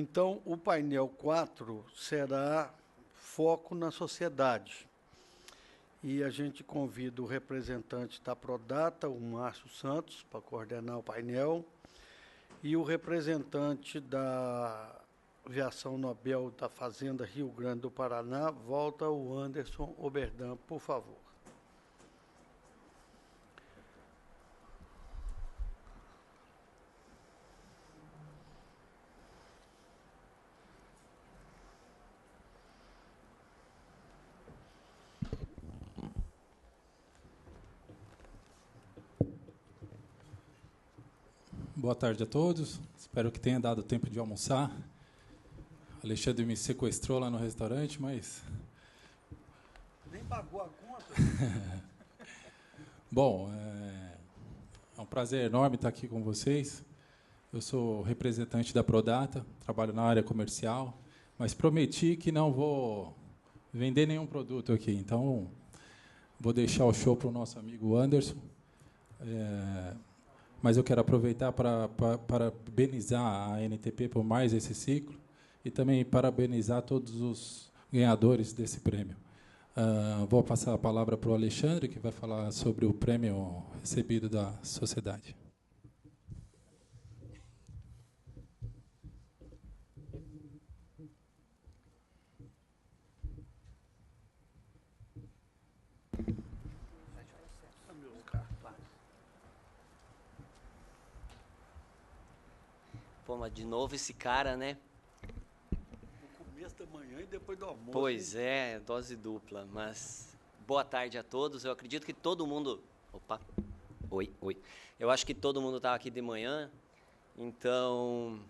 Então, o painel 4 será foco na sociedade. E a gente convida o representante da Prodata, o Márcio Santos, para coordenar o painel, e o representante da Aviação Nobel da Fazenda Rio Grande do Paraná, volta o Anderson Oberdan, por favor. Boa tarde a todos. Espero que tenha dado tempo de almoçar. Alexandre me sequestrou lá no restaurante, mas... Nem pagou a conta. Bom, é um prazer enorme estar aqui com vocês. Eu sou representante da Prodata, trabalho na área comercial, mas prometi que não vou vender nenhum produto aqui. Então, vou deixar o show para o nosso amigo Anderson. Mas eu quero aproveitar para parabenizar a NTP por mais esse ciclo e também parabenizar todos os ganhadores desse prêmio. Vou passar a palavra para o Alexandre, que vai falar sobre o prêmio recebido da sociedade. Pô, mas de novo esse cara, né? No começo da manhã e depois do almoço. Pois é, dose dupla. Mas boa tarde a todos. Eu acredito que todo mundo... Opa! Oi. Eu acho que todo mundo estava aqui de manhã. Então,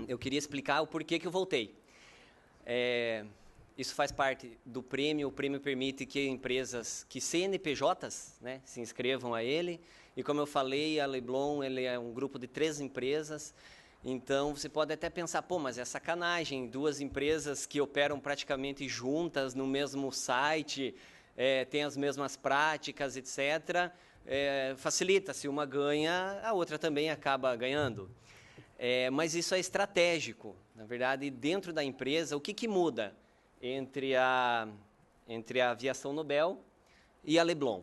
eu queria explicar o porquê que eu voltei. Isso faz parte do prêmio. O prêmio permite que empresas, que CNPJs, né, se inscrevam a ele. E como eu falei, a Leblon ele é um grupo de 3 empresas. Então, você pode até pensar, pô, mas é sacanagem, 2 empresas que operam praticamente juntas no mesmo site, têm as mesmas práticas, etc. Facilita, se uma ganha, a outra também acaba ganhando. Mas isso é estratégico. Na verdade, dentro da empresa, o que muda entre a Aviação Nobel e a Leblon?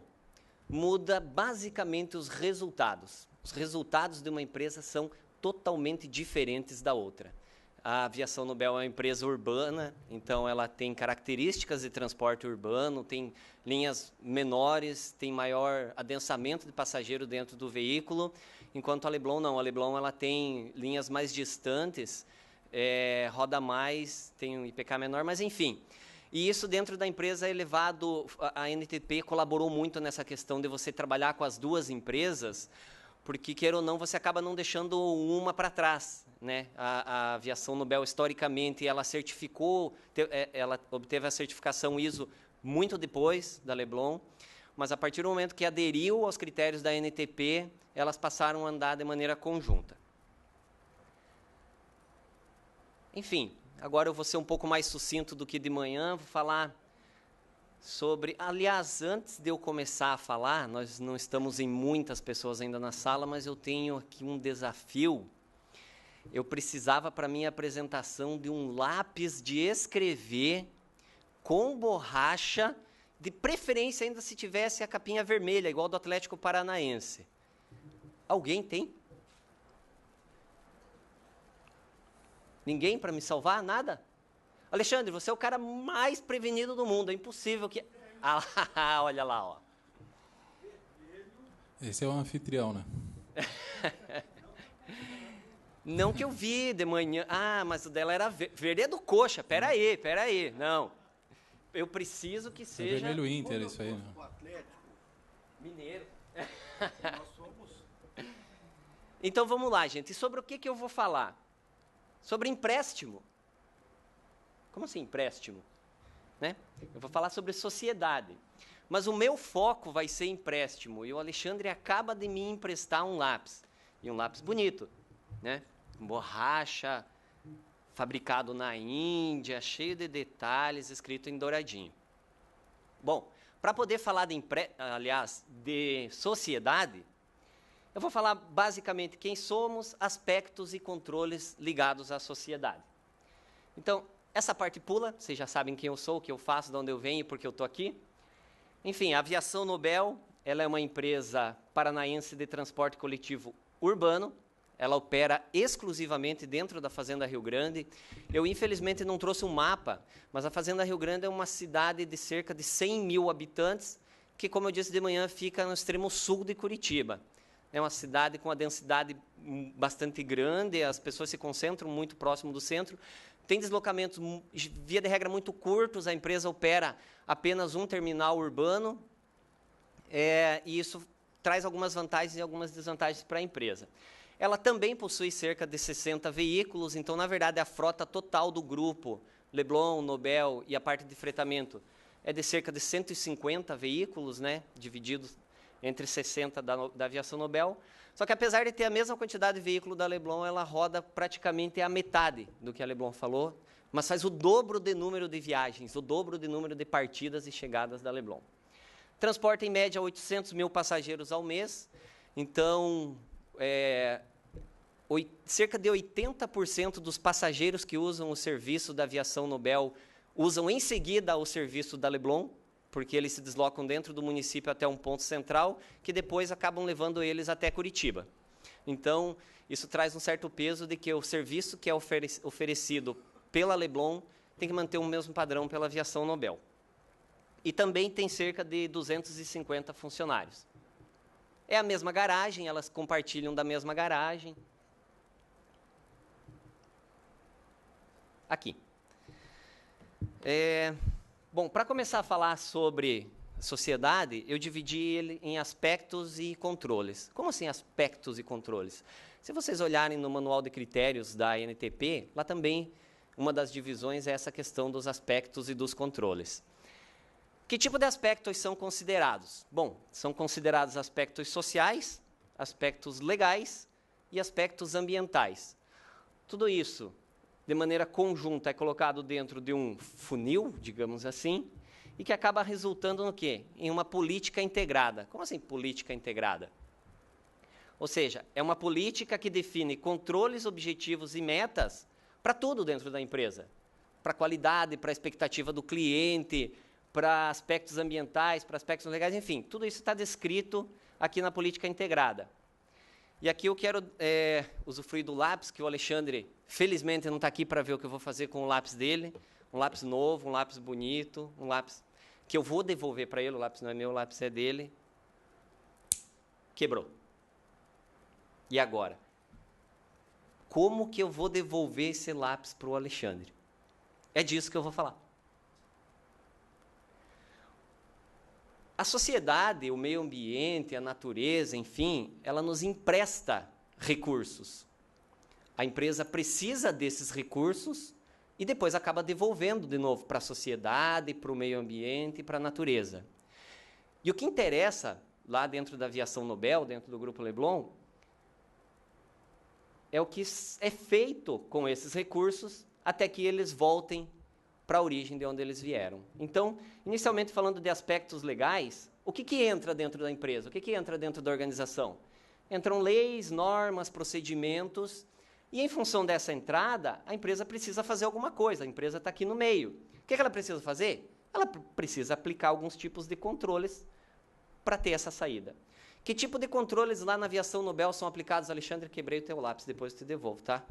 Muda basicamente os resultados. Os resultados de uma empresa são totalmente diferentes da outra. A Aviação Nobel é uma empresa urbana, então ela tem características de transporte urbano, tem linhas menores, tem maior adensamento de passageiro dentro do veículo, enquanto a Leblon não. A Leblon ela tem linhas mais distantes, roda mais, tem um IPK menor, mas enfim. E isso dentro da empresa é levado, a NTP colaborou muito nessa questão de você trabalhar com as 2 empresas, porque, queira ou não, você acaba não deixando uma para trás, né? A Aviação Nobel, historicamente, ela certificou, ela obteve a certificação ISO muito depois da Leblon, mas a partir do momento que aderiu aos critérios da NTP, elas passaram a andar de maneira conjunta. Enfim, agora eu vou ser um pouco mais sucinto do que de manhã, vou falar sobre... Aliás, antes de eu começar a falar, nós não estamos em muitas pessoas ainda na sala, mas eu tenho aqui um desafio. Eu precisava, para minha apresentação, de um lápis de escrever com borracha, de preferência ainda se tivesse a capinha vermelha, igual do Atlético Paranaense. Alguém tem? Ninguém para me salvar? Nada? Alexandre, você é o cara mais prevenido do mundo. É impossível que... Ah, olha lá, ó. Esse é o anfitrião, né? Não que eu vi de manhã. Ah, mas o dela era verde é do coxa. Peraí. Não. Eu preciso que seja... É vermelho Inter, isso aí. Né? O Atlético. Mineiro. Nós somos... Então, vamos lá, gente. E sobre o que eu vou falar? Sobre empréstimo. Como assim empréstimo? Né? Eu vou falar sobre sociedade. Mas o meu foco vai ser empréstimo. E o Alexandre acaba de me emprestar um lápis. E um lápis bonito. Né? Borracha, fabricado na Índia, cheio de detalhes, escrito em douradinho. Bom, para poder falar de sociedade, eu vou falar basicamente quem somos, aspectos e controles ligados à sociedade. Então, essa parte pula, vocês já sabem quem eu sou, o que eu faço, de onde eu venho e por que eu estou aqui. Enfim, a Aviação Nobel, ela é uma empresa paranaense de transporte coletivo urbano. Ela opera exclusivamente dentro da Fazenda Rio Grande. Eu, infelizmente, não trouxe um mapa, mas a Fazenda Rio Grande é uma cidade de cerca de 100 mil habitantes, que, como eu disse de manhã, fica no extremo sul de Curitiba. É uma cidade com uma densidade bastante grande, as pessoas se concentram muito próximo do centro. Tem deslocamentos, via de regra, muito curtos, a empresa opera apenas um terminal urbano, e isso traz algumas vantagens e algumas desvantagens para a empresa. Ela também possui cerca de 60 veículos, então, na verdade, a frota total do grupo, Leblon, Nobel e a parte de fretamento, é de cerca de 150 veículos, né, divididos entre 60 da Aviação Nobel. Só que, apesar de ter a mesma quantidade de veículo da Leblon, ela roda praticamente a metade do que a Leblon falou, mas faz o dobro de número de viagens, o dobro de número de partidas e chegadas da Leblon. Transporta, em média, 800 mil passageiros ao mês, então, cerca de 80% dos passageiros que usam o serviço da Aviação Nobel usam em seguida o serviço da Leblon, porque eles se deslocam dentro do município até um ponto central, que depois acabam levando eles até Curitiba. Então, isso traz um certo peso de que o serviço que é oferecido pela Leblon tem que manter o mesmo padrão pela Aviação Nobel. E também tem cerca de 250 funcionários. É a mesma garagem, elas compartilham da mesma garagem. Aqui. Bom, para começar a falar sobre sociedade, eu dividi ele em aspectos e controles. Como assim aspectos e controles? Se vocês olharem no manual de critérios da ANTP, lá também uma das divisões é essa questão dos aspectos e dos controles. Que tipo de aspectos são considerados? Bom, são considerados aspectos sociais, aspectos legais e aspectos ambientais. Tudo isso, de maneira conjunta, é colocado dentro de um funil, digamos assim, e que acaba resultando no quê? Em uma política integrada. Como assim política integrada? Ou seja, é uma política que define controles, objetivos e metas para tudo dentro da empresa. Para a qualidade, para a expectativa do cliente, para aspectos ambientais, para aspectos legais, enfim, tudo isso está descrito aqui na política integrada. E aqui eu quero usufruir do lápis, que o Alexandre, felizmente, não está aqui para ver o que eu vou fazer com o lápis dele. Um lápis novo, um lápis bonito, um lápis que eu vou devolver para ele, o lápis não é meu, o lápis é dele. Quebrou. E agora? Como que eu vou devolver esse lápis para o Alexandre? É disso que eu vou falar. A sociedade, o meio ambiente, a natureza, enfim, ela nos empresta recursos. A empresa precisa desses recursos e depois acaba devolvendo de novo para a sociedade, para o meio ambiente e para a natureza. E o que interessa, lá dentro da Aviação Nobel, dentro do Grupo Leblon, é o que é feito com esses recursos até que eles voltem para a origem de onde eles vieram. Então, inicialmente falando de aspectos legais, o que entra dentro da empresa? O que entra dentro da organização? Entram leis, normas, procedimentos, e em função dessa entrada, a empresa precisa fazer alguma coisa, a empresa está aqui no meio. O que ela precisa fazer? Ela precisa aplicar alguns tipos de controles para ter essa saída. Que tipo de controles lá na Aviação Nobel são aplicados? Alexandre, quebrei o teu lápis, depois eu te devolvo, tá?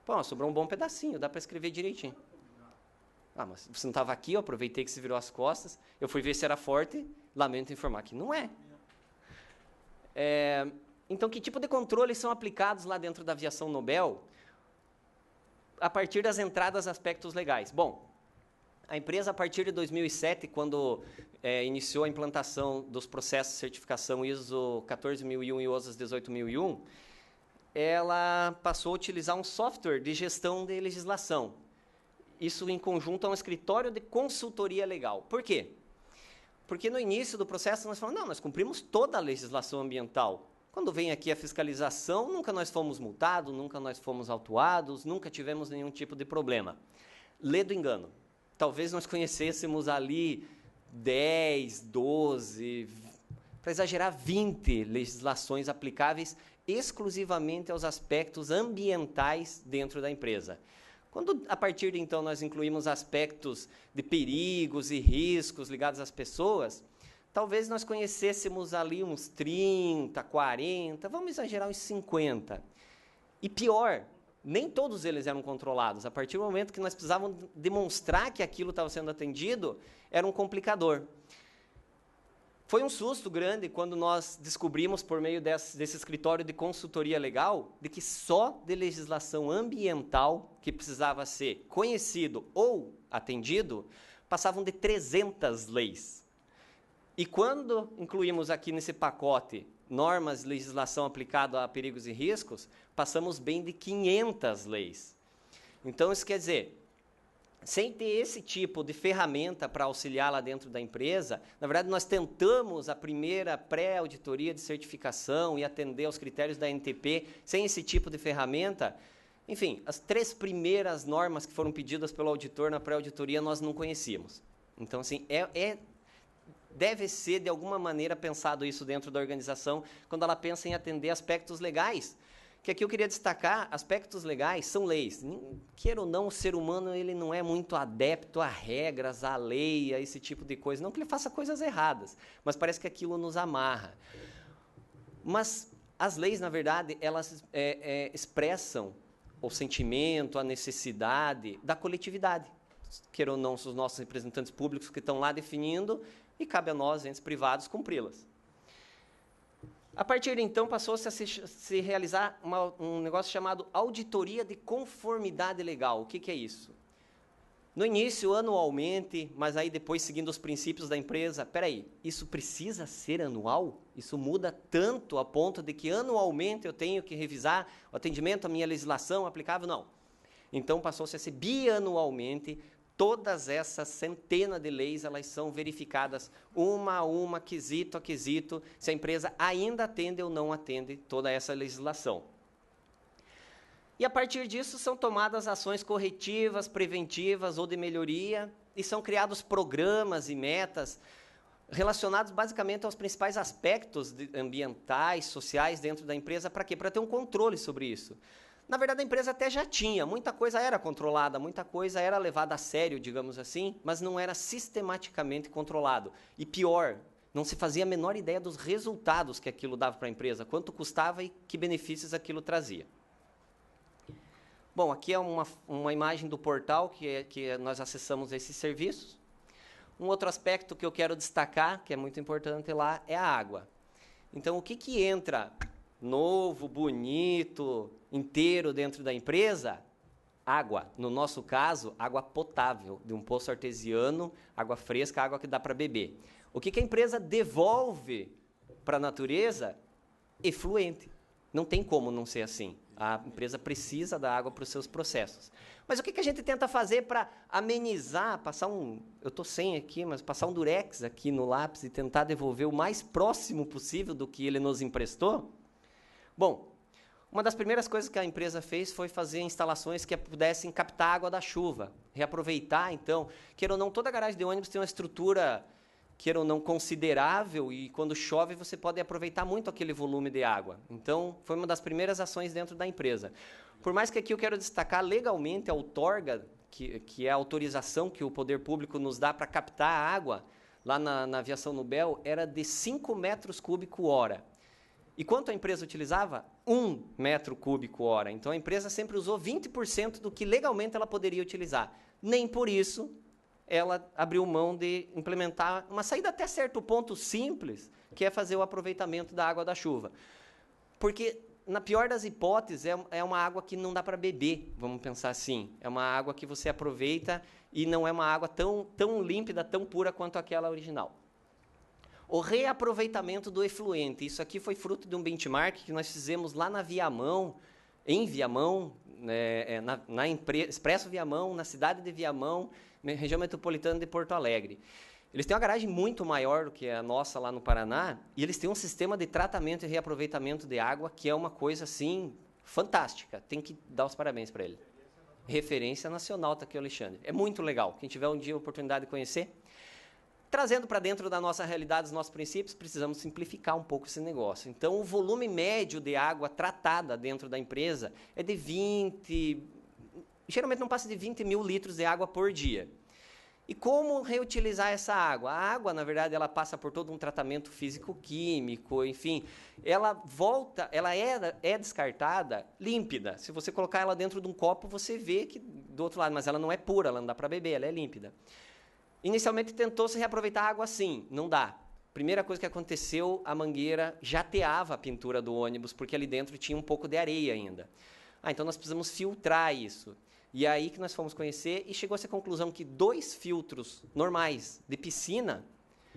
Pô, sobrou um bom pedacinho, dá para escrever direitinho. Ah, mas você não estava aqui, eu aproveitei que você virou as costas, eu fui ver se era forte, lamento informar que não é. Então, que tipo de controles são aplicados lá dentro da Aviação Nobel a partir das entradas aspectos legais? Bom, a empresa, a partir de 2007, quando iniciou a implantação dos processos de certificação ISO 14001 e OSAS 18001, ela passou a utilizar um software de gestão de legislação. Isso em conjunto a um escritório de consultoria legal. Por quê? Porque no início do processo nós falamos, não, nós cumprimos toda a legislação ambiental. Quando vem aqui a fiscalização, nunca nós fomos multados, nunca nós fomos autuados, nunca tivemos nenhum tipo de problema. Lê do engano. Talvez nós conhecêssemos ali 10, 12, para exagerar, 20 legislações aplicáveis exclusivamente aos aspectos ambientais dentro da empresa. Quando, a partir de então, nós incluímos aspectos de perigos e riscos ligados às pessoas, talvez nós conhecêssemos ali uns 30, 40, vamos exagerar uns 50. E pior, nem todos eles eram controlados. A partir do momento que nós precisávamos demonstrar que aquilo estava sendo atendido, era um complicador. Foi um susto grande quando nós descobrimos, por meio desse escritório de consultoria legal, de que só de legislação ambiental que precisava ser conhecido ou atendido, passavam de 300 leis. E quando incluímos aqui nesse pacote normas de legislação aplicada a perigos e riscos, passamos bem de 500 leis. Então, isso quer dizer, sem ter esse tipo de ferramenta para auxiliar lá dentro da empresa, na verdade, nós tentamos a primeira pré-auditoria de certificação e atender aos critérios da ANTP, sem esse tipo de ferramenta. Enfim, as 3 primeiras normas que foram pedidas pelo auditor na pré-auditoria, nós não conhecíamos. Então, assim, deve ser, de alguma maneira, pensado isso dentro da organização, quando ela pensa em atender aspectos legais. Que aqui eu queria destacar, aspectos legais são leis. Queira ou não, o ser humano ele não é muito adepto a regras, a lei, a esse tipo de coisa. Não que ele faça coisas erradas, mas parece que aquilo nos amarra. Mas as leis, na verdade, elas expressam o sentimento, a necessidade da coletividade. Queira ou não, são os nossos representantes públicos que estão lá definindo e cabe a nós, entes privados, cumpri-las. A partir de então, passou-se a se realizar um negócio chamado auditoria de conformidade legal. O que é isso? No início, anualmente, mas aí depois, seguindo os princípios da empresa, peraí, isso precisa ser anual? Isso muda tanto a ponto de que anualmente eu tenho que revisar o atendimento à minha legislação aplicável? Não. Então, passou-se a ser bianualmente. Todas essas centenas de leis, elas são verificadas uma a uma, quesito a quesito, se a empresa ainda atende ou não atende toda essa legislação. E a partir disso são tomadas ações corretivas, preventivas ou de melhoria, e são criados programas e metas relacionados basicamente aos principais aspectos ambientais, sociais dentro da empresa. Para quê? Para ter um controle sobre isso. Na verdade, a empresa até já tinha, muita coisa era controlada, muita coisa era levada a sério, digamos assim, mas não era sistematicamente controlado. E pior, não se fazia a menor ideia dos resultados que aquilo dava para a empresa, quanto custava e que benefícios aquilo trazia. Bom, aqui é uma imagem do portal que nós acessamos esses serviços. Um outro aspecto que eu quero destacar, que é muito importante lá, é a água. Então, o que entra novo, bonito, inteiro dentro da empresa? Água. No nosso caso, água potável, de um poço artesiano, água fresca, água que dá para beber. O que a empresa devolve para a natureza? Efluente. Não tem como não ser assim. A empresa precisa da água para os seus processos. Mas o que a gente tenta fazer para amenizar, eu estou sem aqui, mas passar um durex aqui no lápis e tentar devolver o mais próximo possível do que ele nos emprestou? Bom, uma das primeiras coisas que a empresa fez foi fazer instalações que pudessem captar a água da chuva, reaproveitar, então, queira ou não, toda garagem de ônibus tem uma estrutura, queira ou não, considerável, e quando chove você pode aproveitar muito aquele volume de água. Então, foi uma das primeiras ações dentro da empresa. Por mais que aqui eu quero destacar legalmente a outorga, que é a autorização que o poder público nos dá para captar a água, lá na aviação Nubel, era de 5 metros cúbicos hora. E quanto a empresa utilizava? 1 metro cúbico hora. Então, a empresa sempre usou 20% do que legalmente ela poderia utilizar. Nem por isso ela abriu mão de implementar uma saída até certo ponto simples, que é fazer o aproveitamento da água da chuva. Porque, na pior das hipóteses, é uma água que não dá para beber, vamos pensar assim. É uma água que você aproveita e não é uma água tão límpida, tão pura quanto aquela original. O reaproveitamento do efluente. Isso aqui foi fruto de um benchmark que nós fizemos lá na Viamão, em Viamão, na Expresso Viamão, na cidade de Viamão, região metropolitana de Porto Alegre. Eles têm uma garagem muito maior do que a nossa lá no Paraná, e eles têm um sistema de tratamento e reaproveitamento de água que é uma coisa, assim, fantástica. Tem que dar os parabéns para ele. Referência nacional, está aqui o Alexandre. É muito legal. Quem tiver um dia a oportunidade de conhecer. Trazendo para dentro da nossa realidade, dos nossos princípios, precisamos simplificar um pouco esse negócio. Então, o volume médio de água tratada dentro da empresa é de 20... Geralmente não passa de 20 mil litros de água por dia. E como reutilizar essa água? A água, na verdade, ela passa por todo um tratamento físico-químico, enfim. Ela volta, ela é descartada límpida. Se você colocar ela dentro de um copo, você vê que do outro lado, mas ela não é pura, ela não dá para beber, ela é límpida. Inicialmente tentou-se reaproveitar a água assim, não dá. Primeira coisa que aconteceu, a mangueira jateava a pintura do ônibus, porque ali dentro tinha um pouco de areia ainda. Então nós precisamos filtrar isso. E aí que nós fomos conhecer e chegou-se à conclusão que 2 filtros normais de piscina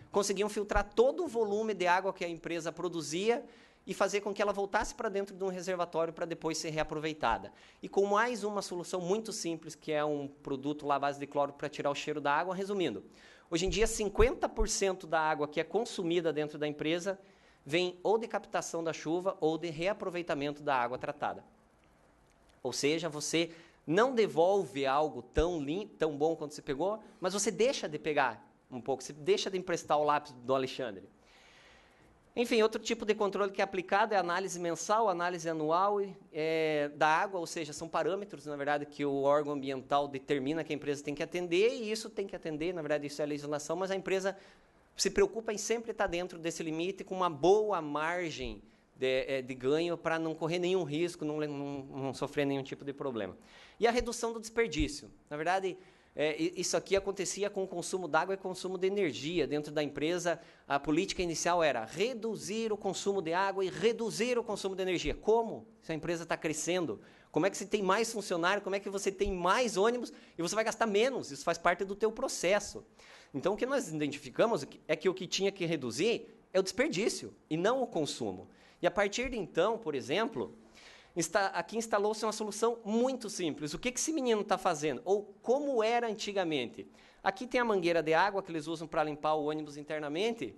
conseguiam filtrar todo o volume de água que a empresa produzia e fazer com que ela voltasse para dentro de um reservatório para depois ser reaproveitada. E com mais uma solução muito simples, que é um produto lá à base de cloro para tirar o cheiro da água. Resumindo, hoje em dia 50% da água que é consumida dentro da empresa vem ou de captação da chuva ou de reaproveitamento da água tratada. Ou seja, você não devolve algo tão bom quanto você pegou, mas você deixa de pegar um pouco, você deixa de emprestar o lápis do Alexandre. Enfim, outro tipo de controle que é aplicado é a análise mensal, análise anual da água, ou seja, são parâmetros, na verdade, que o órgão ambiental determina que a empresa tem que atender, e isso tem que atender, na verdade, isso é a legislação, mas a empresa se preocupa em sempre estar dentro desse limite, com uma boa margem de ganho para não correr nenhum risco, não sofrer nenhum tipo de problema. E a redução do desperdício. Na verdade, isso aqui acontecia com o consumo d'água e consumo de energia. Dentro da empresa, a política inicial era reduzir o consumo de água e reduzir o consumo de energia. Como? Se a empresa está crescendo, como é que você tem mais funcionário, como é que você tem mais ônibus e você vai gastar menos? Isso faz parte do teu processo. Então, o que nós identificamos é que o que tinha que reduzir é o desperdício e não o consumo. E a partir de então, por exemplo, aqui instalou-se uma solução muito simples. O que esse menino está fazendo? Ou como era antigamente? Aqui tem a mangueira de água que eles usam para limpar o ônibus internamente,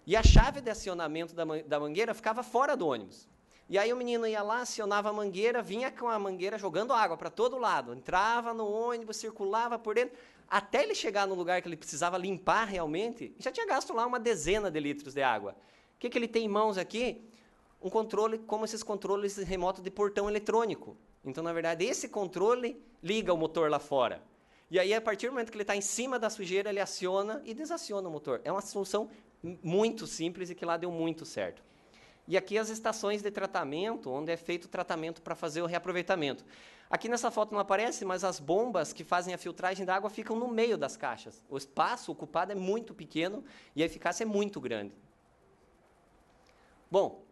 e a chave de acionamento da mangueira ficava fora do ônibus. E aí o menino ia lá, acionava a mangueira, vinha com a mangueira jogando água para todo lado, entrava no ônibus, circulava por dentro, até ele chegar no lugar que ele precisava limpar realmente, já tinha gasto lá uma dezena de litros de água. O que ele tem em mãos aqui? Um controle como esses controles remotos de portão eletrônico. Então, na verdade, esse controle liga o motor lá fora. E aí, a partir do momento que ele está em cima da sujeira, ele aciona e desaciona o motor. É uma solução muito simples e que lá deu muito certo. E aqui as estações de tratamento, onde é feito o tratamento para fazer o reaproveitamento. Aqui nessa foto não aparece, mas as bombas que fazem a filtragem da água ficam no meio das caixas. O espaço ocupado é muito pequeno e a eficácia é muito grande. Bom,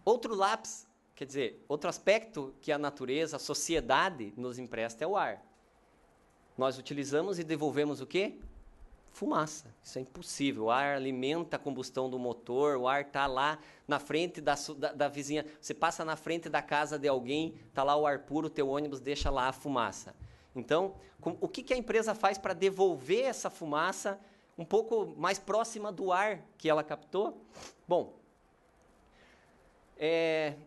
outro lápis, quer dizer, outro aspecto que a natureza, a sociedade nos empresta é o ar. Nós utilizamos e devolvemos o quê? Fumaça. Isso é impossível. O ar alimenta a combustão do motor, o ar está lá na frente da vizinha. Você passa na frente da casa de alguém, está lá o ar puro, o teu ônibus deixa lá a fumaça. Então, o que a empresa faz para devolver essa fumaça um pouco mais próxima do ar que ela captou? Bom,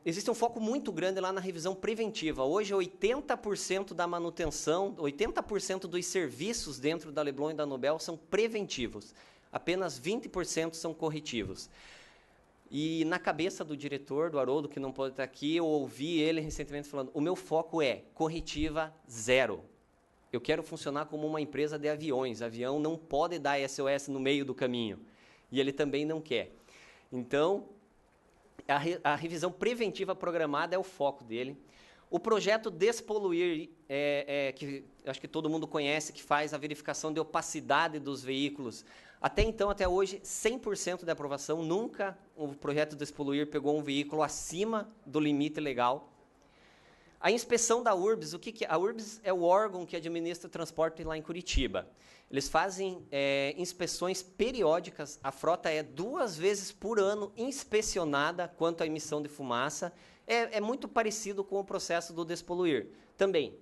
existe um foco muito grande lá na revisão preventiva. Hoje, 80% da manutenção, 80% dos serviços dentro da Leblon e da Nobel são preventivos. Apenas 20% são corretivos. E na cabeça do diretor, do Haroldo, que não pode estar aqui, eu ouvi ele recentemente falando, o meu foco é corretiva zero. Eu quero funcionar como uma empresa de aviões. Avião não pode dar SOS no meio do caminho. E ele também não quer. Então, a revisão preventiva programada é o foco dele. O projeto Despoluir, que acho que todo mundo conhece, que faz a verificação de opacidade dos veículos. Até então, até hoje, 100% de aprovação. Nunca o projeto Despoluir pegou um veículo acima do limite legal. A inspeção da URBS, a URBS é o órgão que administra o transporte lá em Curitiba. Eles fazem inspeções periódicas, a frota é 2 vezes por ano inspecionada quanto à emissão de fumaça. É muito parecido com o processo do Despoluir também.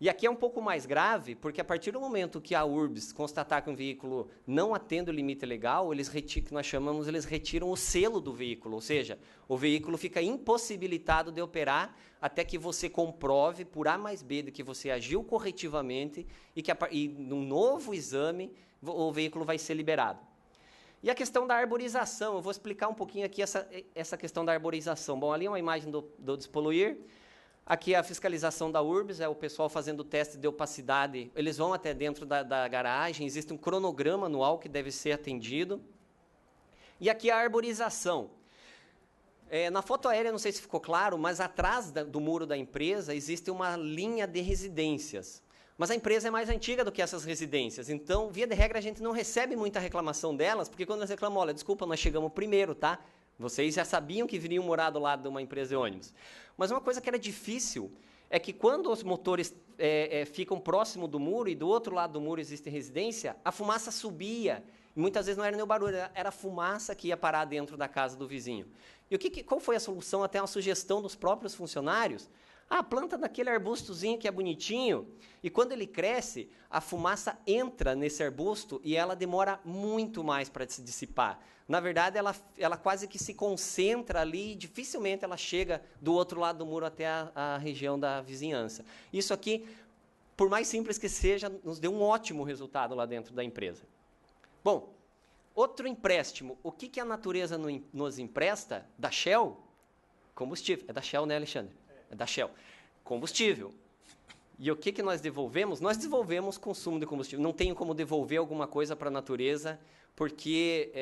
E aqui é um pouco mais grave, porque a partir do momento que a URBS constatar que um veículo não atende o limite legal, eles retiram o selo do veículo, ou seja, o veículo fica impossibilitado de operar até que você comprove por A mais B de que você agiu corretivamente e num novo exame o veículo vai ser liberado. E a questão da arborização, eu vou explicar um pouquinho aqui essa questão da arborização. Bom, ali é uma imagem do Despoluir. Aqui é a fiscalização da URBS, é o pessoal fazendo o teste de opacidade. Eles vão até dentro da garagem, existe um cronograma anual que deve ser atendido. E aqui a arborização. Na foto aérea, não sei se ficou claro, mas atrás do muro da empresa existe uma linha de residências. Mas a empresa é mais antiga do que essas residências, então, via de regra, a gente não recebe muita reclamação delas, porque quando elas reclamam, olha, desculpa, nós chegamos primeiro, tá? Vocês já sabiam que viriam morar do lado de uma empresa de ônibus. Mas uma coisa que era difícil é que quando os motores ficam próximo do muro e do outro lado do muro existe residência, a fumaça subia. E muitas vezes não era nem o barulho, era a fumaça que ia parar dentro da casa do vizinho. E qual foi a solução? Até uma sugestão dos próprios funcionários. Planta daquele arbustozinho que é bonitinho, e quando ele cresce, a fumaça entra nesse arbusto e ela demora muito mais para se dissipar. Na verdade, ela quase que se concentra ali e dificilmente ela chega do outro lado do muro até a região da vizinhança. Isso aqui, por mais simples que seja, nos deu um ótimo resultado lá dentro da empresa. Bom, outro empréstimo. O que a natureza nos empresta? Da Shell? Combustível. É da Shell, né, Alexandre? É da Shell. Combustível. E o que nós devolvemos? Nós devolvemos consumo de combustível. Não tenho como devolver alguma coisa para a natureza, porque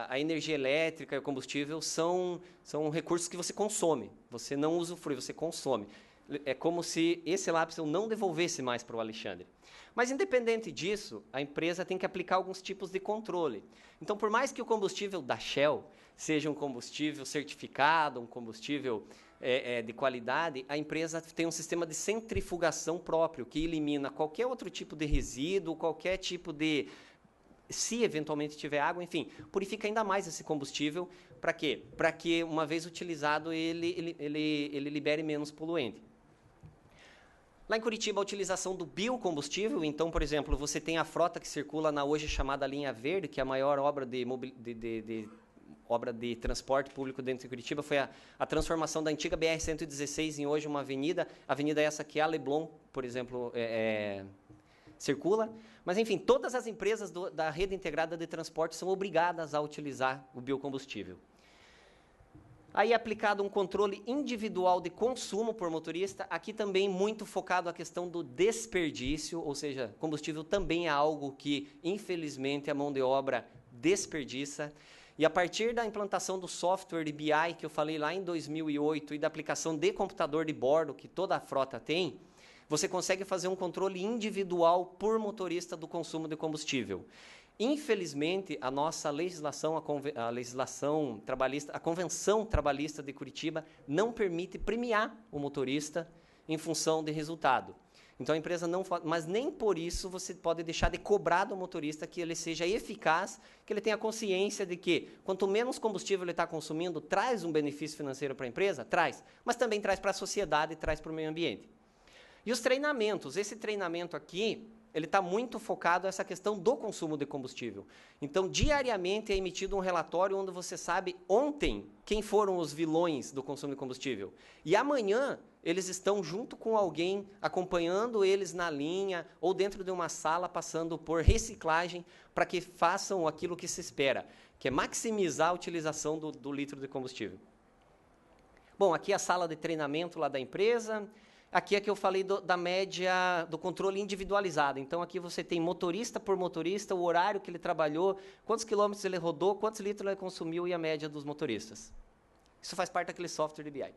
a energia elétrica e o combustível são recursos que você consome. Você não usufrui, você consome. É como se esse lápis eu não devolvesse mais para o Alexandre. Mas, independente disso, a empresa tem que aplicar alguns tipos de controle. Então, por mais que o combustível da Shell seja um combustível certificado, um combustível de qualidade, a empresa tem um sistema de centrifugação próprio, que elimina qualquer outro tipo de resíduo, qualquer tipo de... Se eventualmente tiver água, enfim, purifica ainda mais esse combustível. Para quê? Para que, uma vez utilizado, ele libere menos poluente. Lá em Curitiba, a utilização do biocombustível, então, por exemplo, você tem a frota que circula na hoje chamada Linha Verde, que é a maior obra de transporte público dentro de Curitiba, foi a transformação da antiga BR-116 em hoje uma avenida essa que a Leblon, por exemplo, circula. Mas, enfim, todas as empresas da rede integrada de transporte são obrigadas a utilizar o biocombustível. Aí é aplicado um controle individual de consumo por motorista, aqui também muito focado a questão do desperdício, ou seja, combustível também é algo que, infelizmente, a mão de obra desperdiça. E a partir da implantação do software de BI, que eu falei lá em 2008, e da aplicação de computador de bordo, que toda a frota tem, você consegue fazer um controle individual por motorista do consumo de combustível. Infelizmente, a nossa legislação, a legislação trabalhista, a Convenção Trabalhista de Curitiba não permite premiar o motorista em função de resultado. Então, a empresa não faz, mas nem por isso você pode deixar de cobrar do motorista que ele seja eficaz, que ele tenha consciência de que quanto menos combustível ele está consumindo, traz um benefício financeiro para a empresa? Traz, mas também traz para a sociedade e traz para o meio ambiente. E os treinamentos, esse treinamento aqui, ele está muito focado nessa questão do consumo de combustível. Então, diariamente é emitido um relatório onde você sabe ontem quem foram os vilões do consumo de combustível. E amanhã eles estão junto com alguém, acompanhando eles na linha ou dentro de uma sala, passando por reciclagem para que façam aquilo que se espera, que é maximizar a utilização do litro de combustível. Bom, aqui é a sala de treinamento lá da empresa. Aqui é que eu falei da média do controle individualizado. Então, aqui você tem motorista por motorista, o horário que ele trabalhou, quantos quilômetros ele rodou, quantos litros ele consumiu e a média dos motoristas. Isso faz parte daquele software de BI.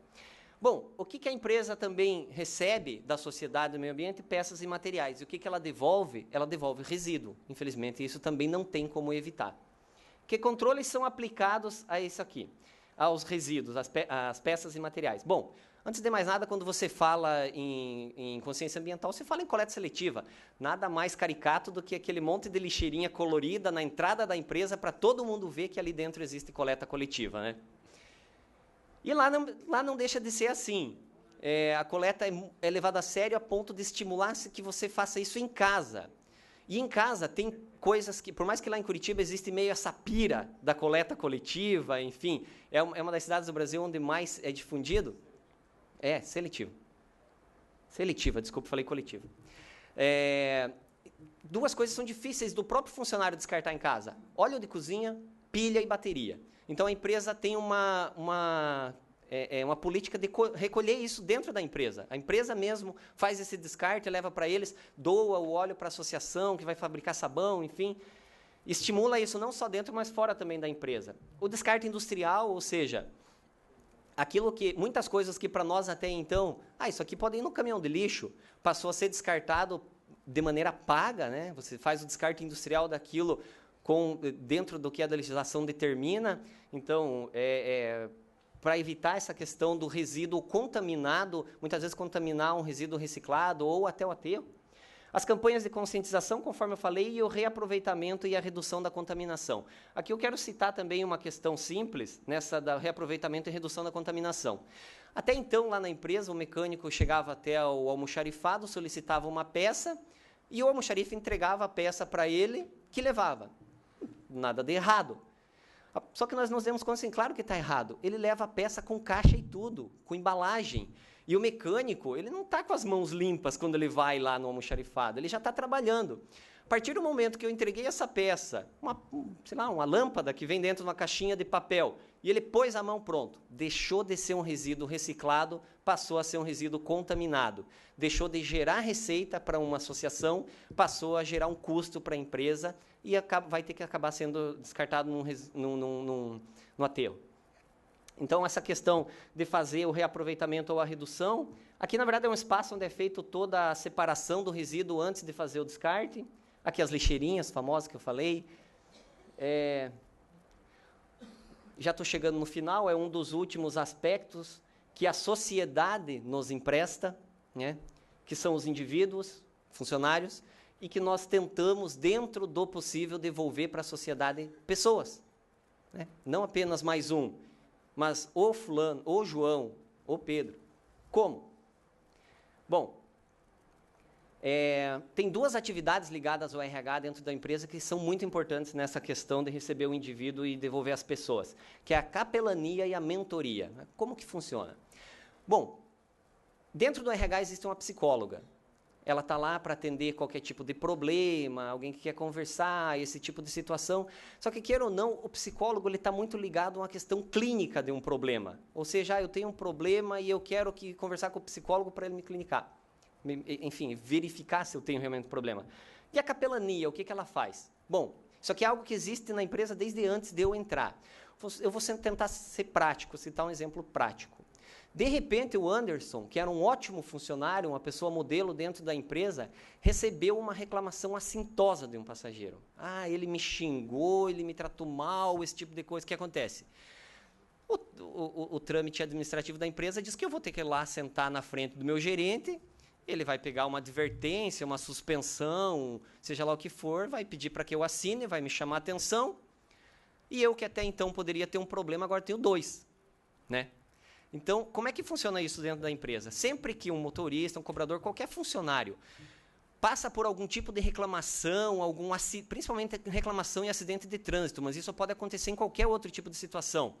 Bom, o que a empresa também recebe da sociedade do meio ambiente? Peças e materiais. E o que ela devolve? Ela devolve resíduo. Infelizmente, isso também não tem como evitar. Que controles são aplicados a isso aqui? Aos resíduos, às peças e materiais. Bom, antes de mais nada, quando você fala em consciência ambiental, você fala em coleta seletiva. Nada mais caricato do que aquele monte de lixeirinha colorida na entrada da empresa para todo mundo ver que ali dentro existe coleta coletiva, né? E lá não deixa de ser assim. A coleta é levada a sério a ponto de estimular que você faça isso em casa. E em casa tem coisas que, por mais que lá em Curitiba existe meio essa pira da coleta coletiva, enfim, é uma das cidades do Brasil onde mais é difundido. Seletivo. Seletiva, desculpa, falei coletivo. duas coisas são difíceis do próprio funcionário descartar em casa: óleo de cozinha, pilha e bateria. Então, a empresa tem uma política de recolher isso dentro da empresa. A empresa mesmo faz esse descarte, leva para eles, doa o óleo para a associação que vai fabricar sabão, enfim. Estimula isso não só dentro, mas fora também da empresa. O descarte industrial, ou seja, muitas coisas que para nós até então, isso aqui pode ir no caminhão de lixo, passou a ser descartado de maneira paga, né? Você faz o descarte industrial daquilo dentro do que a legislação determina. Então, para evitar essa questão do resíduo contaminado, muitas vezes contaminar um resíduo reciclado ou até o aterro. As campanhas de conscientização, conforme eu falei, e o reaproveitamento e a redução da contaminação. Aqui eu quero citar também uma questão simples, nessa da reaproveitamento e redução da contaminação. Até então, lá na empresa, o mecânico chegava até o almoxarifado, solicitava uma peça, e o almoxarife entregava a peça para ele, que levava. Nada de errado. Só que nós nos demos conta assim, claro que está errado. Ele leva a peça com caixa e tudo, com embalagem. E o mecânico, ele não está com as mãos limpas quando ele vai lá no almoxarifado, ele já está trabalhando. A partir do momento que eu entreguei essa peça, uma lâmpada que vem dentro de uma caixinha de papel, e ele pôs a mão, pronto, deixou de ser um resíduo reciclado, passou a ser um resíduo contaminado. Deixou de gerar receita para uma associação, passou a gerar um custo para a empresa e vai ter que acabar sendo descartado no aterro. Então, essa questão de fazer o reaproveitamento ou a redução, aqui, na verdade, é um espaço onde é feito toda a separação do resíduo antes de fazer o descarte. Aqui as lixeirinhas famosas que eu falei. Já estou chegando no final, é um dos últimos aspectos que a sociedade nos empresta, né? Que são os indivíduos, funcionários, e que nós tentamos, dentro do possível, devolver para a sociedade pessoas. Né? Não apenas mais um, mas o fulano, o João, o Pedro. Como? Bom, tem duas atividades ligadas ao RH dentro da empresa que são muito importantes nessa questão de receber o indivíduo e devolver as pessoas, que é a capelania e a mentoria. Como que funciona? Bom, dentro do RH existe uma psicóloga. Ela está lá para atender qualquer tipo de problema, alguém que quer conversar, esse tipo de situação. Só que, queira ou não, o psicólogo está muito ligado a uma questão clínica de um problema. Ou seja, eu tenho um problema e eu quero conversar com o psicólogo para ele me clinicar. Enfim, verificar se eu tenho realmente um problema. E a capelania, o que ela faz? Bom, isso aqui é algo que existe na empresa desde antes de eu entrar. Eu vou tentar ser prático, citar um exemplo prático. De repente, o Anderson, que era um ótimo funcionário, uma pessoa modelo dentro da empresa, recebeu uma reclamação assintosa de um passageiro. Ele me xingou, ele me tratou mal, esse tipo de coisa. O que acontece? O trâmite administrativo da empresa diz que eu vou ter que ir lá sentar na frente do meu gerente, ele vai pegar uma advertência, uma suspensão, seja lá o que for, vai pedir para que eu assine, vai me chamar a atenção, e eu que até então poderia ter um problema, agora tenho dois, né? Então, como é que funciona isso dentro da empresa? Sempre que um motorista, um cobrador, qualquer funcionário, passa por algum tipo de reclamação, principalmente reclamação e acidente de trânsito, mas isso pode acontecer em qualquer outro tipo de situação,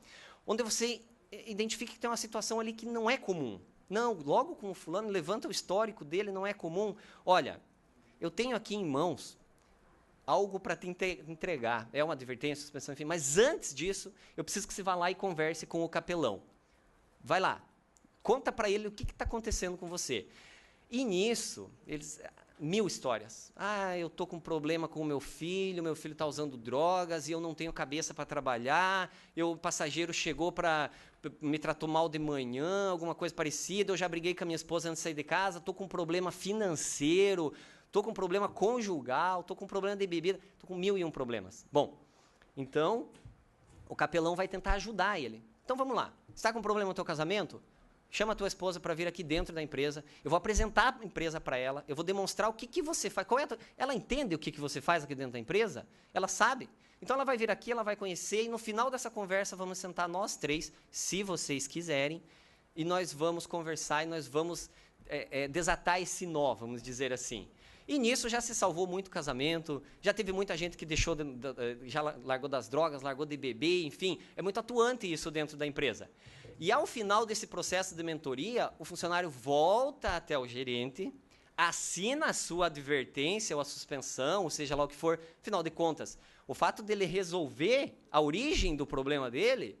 onde você identifica que tem uma situação ali que não é comum. Não, logo com o fulano, levanta o histórico dele, não é comum. Olha, eu tenho aqui em mãos algo para te entregar. É uma advertência, suspensão, enfim. Mas antes disso, eu preciso que você vá lá e converse com o capelão. Vai lá, conta para ele o que está acontecendo com você. E nisso, mil histórias. Eu estou com um problema com o meu filho está usando drogas e eu não tenho cabeça para trabalhar, o passageiro chegou me tratou mal de manhã, alguma coisa parecida, eu já briguei com a minha esposa antes de sair de casa, estou com um problema financeiro, estou com um problema conjugal, estou com um problema de bebida, estou com 1001 problemas. Bom, então, o capelão vai tentar ajudar ele. Então, vamos lá. Você está com um problema no teu casamento? Chama a tua esposa para vir aqui dentro da empresa, eu vou apresentar a empresa para ela, eu vou demonstrar o que você faz. Ela entende o que você faz aqui dentro da empresa? Ela sabe? Então ela vai vir aqui, ela vai conhecer, e no final dessa conversa vamos sentar nós três, se vocês quiserem, e nós vamos conversar e nós vamos desatar esse nó, vamos dizer assim. E nisso já se salvou muito casamento, já teve muita gente que já largou das drogas, largou de beber, enfim, é muito atuante isso dentro da empresa. E ao final desse processo de mentoria, o funcionário volta até o gerente, assina a sua advertência ou a suspensão, ou seja lá o que for, afinal de contas, o fato dele resolver a origem do problema dele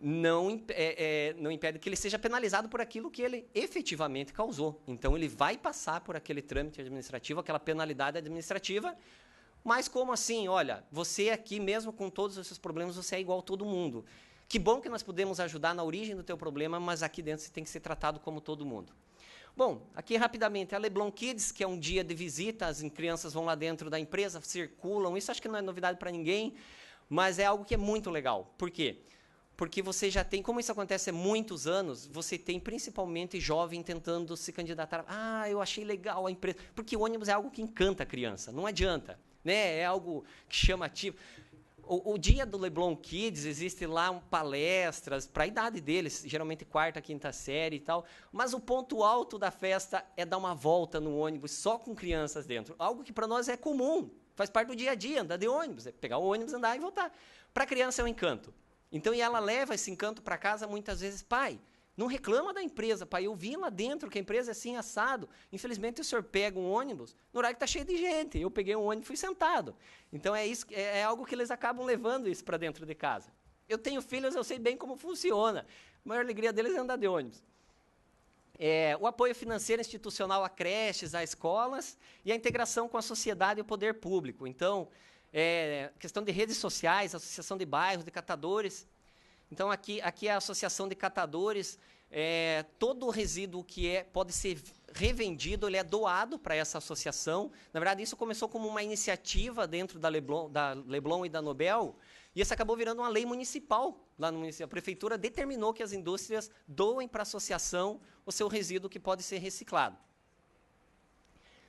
não impede que ele seja penalizado por aquilo que ele efetivamente causou. Então, ele vai passar por aquele trâmite administrativo, aquela penalidade administrativa, mas como assim? Olha, você aqui, mesmo com todos os seus problemas, você é igual a todo mundo. Que bom que nós podemos ajudar na origem do teu problema, mas aqui dentro você tem que ser tratado como todo mundo. Bom, aqui rapidamente, a Leblon Kids, que é um dia de visita, as crianças vão lá dentro da empresa, circulam, isso acho que não é novidade para ninguém, mas é algo que é muito legal. Por quê? Porque você já tem, como isso acontece há muitos anos, você tem principalmente jovem tentando se candidatar. Ah, eu achei legal a empresa. Porque o ônibus é algo que encanta a criança, não adianta. Né? É algo que chama ativo. O dia do Leblon Kids, existe lá palestras para a idade deles, geralmente quarta, quinta série e tal, mas o ponto alto da festa é dar uma volta no ônibus só com crianças dentro. Algo que para nós é comum, faz parte do dia a dia, andar de ônibus, é pegar o ônibus, andar e voltar. Para a criança é um encanto. Então, e ela leva esse encanto para casa muitas vezes, pai, não reclama da empresa, pai, eu vi lá dentro que a empresa é assim, assado. Infelizmente, o senhor pega um ônibus no horário que está cheio de gente. Eu peguei um ônibus e fui sentado. Então, é algo que eles acabam levando isso para dentro de casa. Eu tenho filhos, eu sei bem como funciona. A maior alegria deles é andar de ônibus. O apoio financeiro institucional a creches, a escolas e a integração com a sociedade e o poder público. Então, questão de redes sociais, associação de bairros, de catadores. Então, aqui é a associação de catadores. Todo o resíduo que pode ser revendido, ele é doado para essa associação. Na verdade, isso começou como uma iniciativa dentro da Leblon e da Nobel, e isso acabou virando uma lei municipal. Lá no município, a prefeitura determinou que as indústrias doem para a associação o seu resíduo que pode ser reciclado.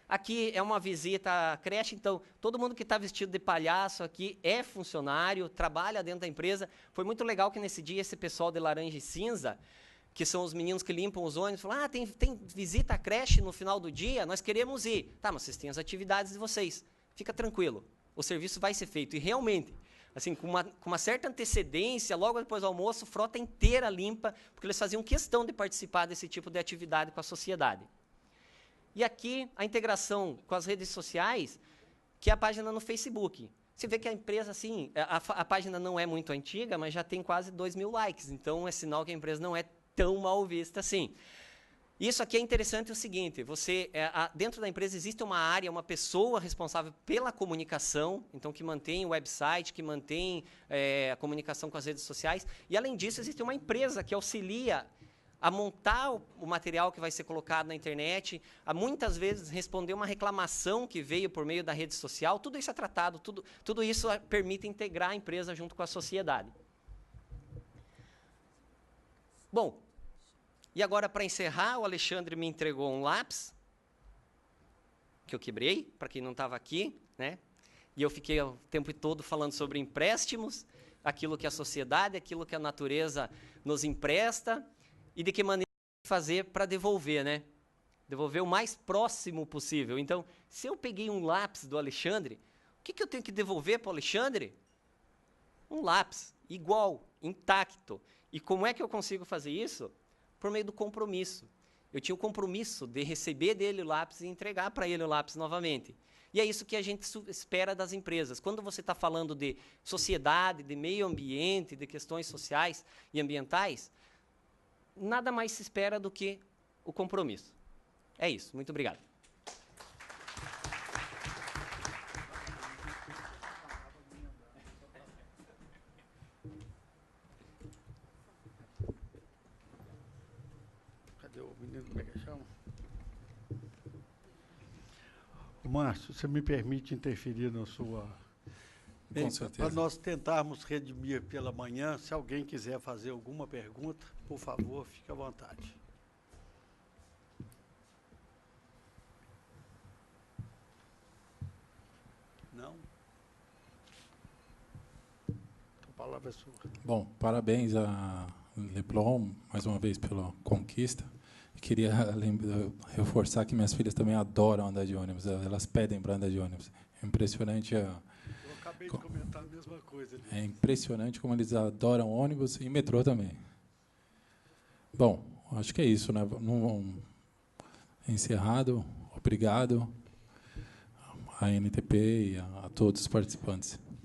Aqui é uma visita à creche, então, todo mundo que está vestido de palhaço aqui é funcionário, trabalha dentro da empresa. Foi muito legal que nesse dia esse pessoal de laranja e cinza, que são os meninos que limpam os ônibus, falaram, tem visita à creche no final do dia, nós queremos ir. Tá, mas vocês têm as atividades de vocês, fica tranquilo, o serviço vai ser feito. E realmente, assim, com uma certa antecedência, logo depois do almoço, frota inteira limpa, porque eles faziam questão de participar desse tipo de atividade com a sociedade. E aqui, a integração com as redes sociais, que é a página no Facebook. Você vê que a empresa, assim, a página não é muito antiga, mas já tem quase 2.000 likes. Então, é sinal que a empresa não é tão mal vista assim. Isso aqui é interessante o seguinte, dentro da empresa existe uma área, uma pessoa responsável pela comunicação, então que mantém o website, que mantém a comunicação com as redes sociais. E, além disso, existe uma empresa que auxilia a montar o material que vai ser colocado na internet, a muitas vezes responder uma reclamação que veio por meio da rede social. Tudo isso é tratado, tudo isso permite integrar a empresa junto com a sociedade. Bom, e agora, para encerrar, o Alexandre me entregou um lápis, que eu quebrei, para quem não estava aqui, né? E eu fiquei o tempo todo falando sobre empréstimos, aquilo que a sociedade, aquilo que a natureza nos empresta, e de que maneira fazer para devolver, né? Devolver o mais próximo possível. Então, se eu peguei um lápis do Alexandre, o que eu tenho que devolver para o Alexandre? Um lápis, igual, intacto. E como é que eu consigo fazer isso? Por meio do compromisso. Eu tinha o compromisso de receber dele o lápis e entregar para ele o lápis novamente. E é isso que a gente espera das empresas. Quando você está falando de sociedade, de meio ambiente, de questões sociais e ambientais, nada mais se espera do que o compromisso. É isso. Muito obrigado. Cadê o menino? Como é que chama? Márcio, você me permite interferir na sua... Com certeza. Para nós tentarmos redimir pela manhã, se alguém quiser fazer alguma pergunta, por favor, fique à vontade. Não? A palavra é sua. Bom, parabéns a Leblon, mais uma vez, pela conquista. Queria reforçar que minhas filhas também adoram andar de ônibus, elas pedem para andar de ônibus. É impressionante Acabei de comentar a mesma coisa. É impressionante como eles adoram ônibus e metrô também. Bom, acho que é isso, né? encerrado. Obrigado à NTP e a todos os participantes.